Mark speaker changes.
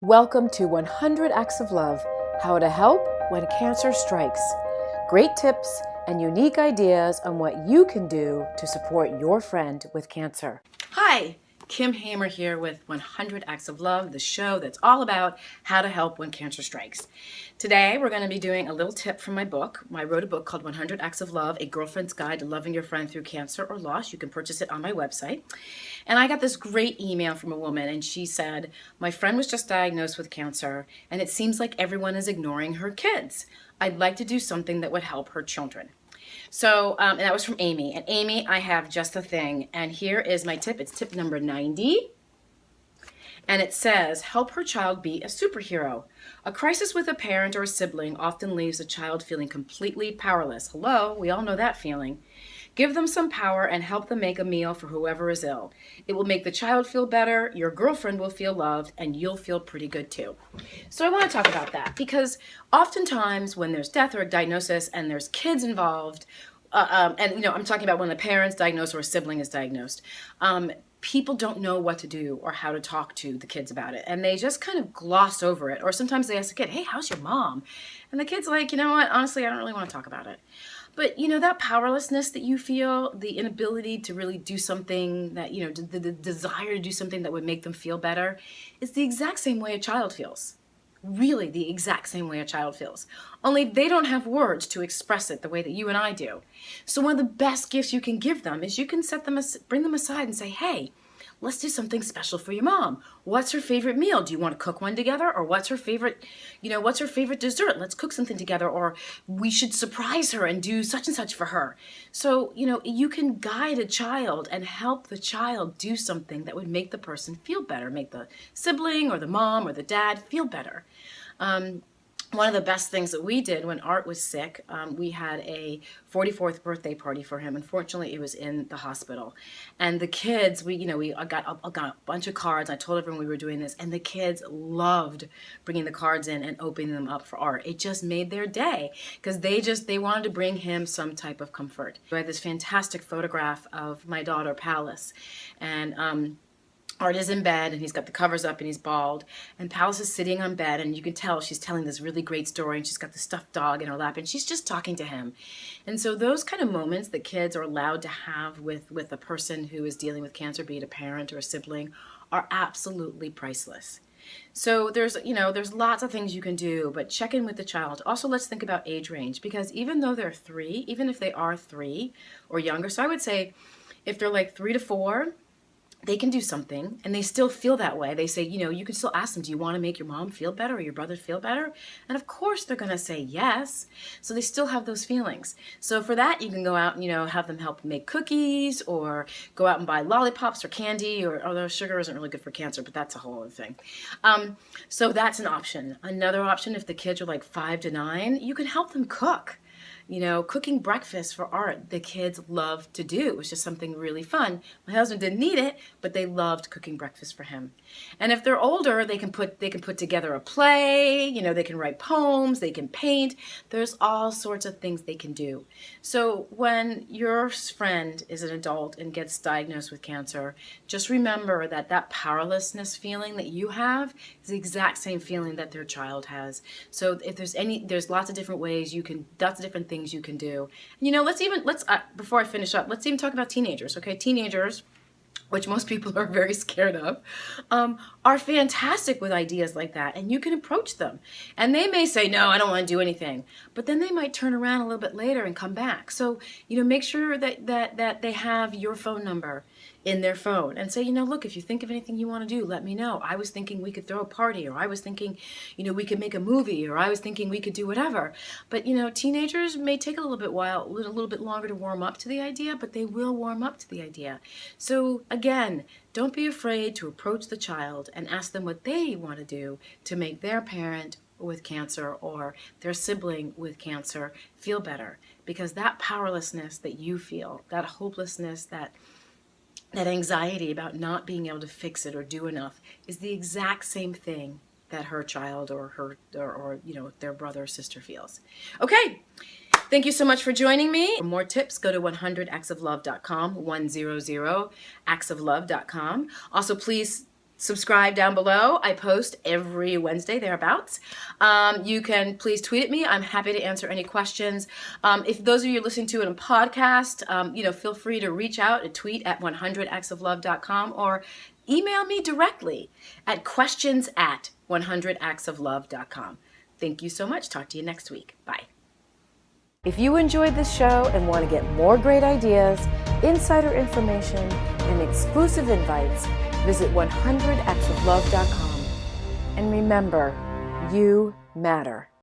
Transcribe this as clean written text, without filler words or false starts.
Speaker 1: Welcome to 100 Acts of Love, How to Help When Cancer Strikes. Great tips and unique ideas on what you can do to support your friend with cancer. Hi, Kim Hamer here with 100 Acts of Love, the show that's all about how to help when cancer strikes. Today, we're going to be doing a little tip from my book. I wrote a book called 100 Acts of Love, A Girlfriend's Guide to Loving Your Friend Through Cancer or Loss. You can purchase it on my website. And I got this great email from a woman, and she said, my friend was just diagnosed with cancer, and it seems like everyone is ignoring her kids. I'd like to do something that would help her children. So, and that was from Amy. And Amy, I have just a thing. And here is my tip. It's tip number 90. And it says, help her child be a superhero. A crisis with a parent or a sibling often leaves a child feeling completely powerless. Hello, we all know that feeling. Give them some power and help them make a meal for whoever is ill. It will make the child feel better, your girlfriend will feel loved, and you'll feel pretty good too. So I want to talk about that because oftentimes when there's death or a diagnosis and there's kids involved, and I'm talking about when a parent's diagnosed or a sibling is diagnosed, people don't know what to do or how to talk to the kids about it. And they just kind of gloss over it. Or sometimes they ask the kid, hey, how's your mom? And the kid's like, you know what, honestly, I don't really want to talk about it. But, that powerlessness that you feel, the inability to really do something that, the desire to do something that would make them feel better, is the exact same way a child feels. Really the exact same way a child feels. Only they don't have words to express it the way that you and I do. So one of the best gifts you can give them is you can bring them aside and say, hey, let's do something special for your mom. What's her favorite meal? Do you want to cook one together? Or what's her favorite dessert? Let's cook something together. Or we should surprise her and do such and such for her. So, you can guide a child and help the child do something that would make the person feel better, make the sibling or the mom or the dad feel better. One of the best things that we did when Art was sick, we had a 44th birthday party for him. Unfortunately, it was in the hospital. And the kids, I got a bunch of cards. I told everyone we were doing this. And the kids loved bringing the cards in and opening them up for Art. It just made their day because they wanted to bring him some type of comfort. I had this fantastic photograph of my daughter, Palace. And Art is in bed and he's got the covers up and he's bald, and Palace is sitting on bed, and you can tell she's telling this really great story, and she's got the stuffed dog in her lap and she's just talking to him. And so those kind of moments that kids are allowed to have with a person who is dealing with cancer, be it a parent or a sibling, are absolutely priceless. So there's lots of things you can do, but check in with the child. Also, let's think about age range, because even though they're 3, even if they are 3 or younger, so I would say if they're like 3 to 4, they can do something and they still feel that way. They say, you can still ask them, do you want to make your mom feel better or your brother feel better? And of course they're going to say yes. So they still have those feelings. So for that, you can go out and, have them help make cookies, or go out and buy lollipops or candy, or although sugar isn't really good for cancer, but that's a whole other thing. So that's an option. Another option, if the kids are like 5 to 9, you can help them cook. Cooking breakfast for Art, the kids love to do. It was just something really fun. My husband didn't need it, but they loved cooking breakfast for him. And if they're older, they can put together a play, they can write poems, they can paint. There's all sorts of things they can do. So when your friend is an adult and gets diagnosed with cancer, just remember that powerlessness feeling that you have is the exact same feeling that their child has. So if there's lots of different ways lots of different things you can do. And let's before I finish up, let's even talk about teenagers. Okay, teenagers, which most people are very scared of, are fantastic with ideas like that, and you can approach them. And they may say, no, I don't want to do anything, but then they might turn around a little bit later and come back. So, make sure that they have your phone number in their phone and say, look, if you think of anything you want to do, let me know. I was thinking we could throw a party, or I was thinking, we could make a movie, or I was thinking we could do whatever. But, teenagers may take a little bit longer to warm up to the idea, but they will warm up to the idea. So again, don't be afraid to approach the child and ask them what they want to do to make their parent with cancer or their sibling with cancer feel better. Because that powerlessness that you feel, that hopelessness, that anxiety about not being able to fix it or do enough, is the exact same thing that her child or their brother or sister feels. Okay, thank you so much for joining me. For more tips, go to 100actsoflove.com, 100actsoflove.com. Also, please subscribe down below. I post every Wednesday thereabouts. You can please tweet at me. I'm happy to answer any questions. If those of you listening to it on podcast, feel free to reach out and tweet at 100actsoflove.com or email me directly at questions@100actsoflove.com. Thank you so much. Talk to you next week. Bye. If you enjoyed this show and want to get more great ideas, insider information, and exclusive invites, visit 100actsoflove.com. And remember, you matter.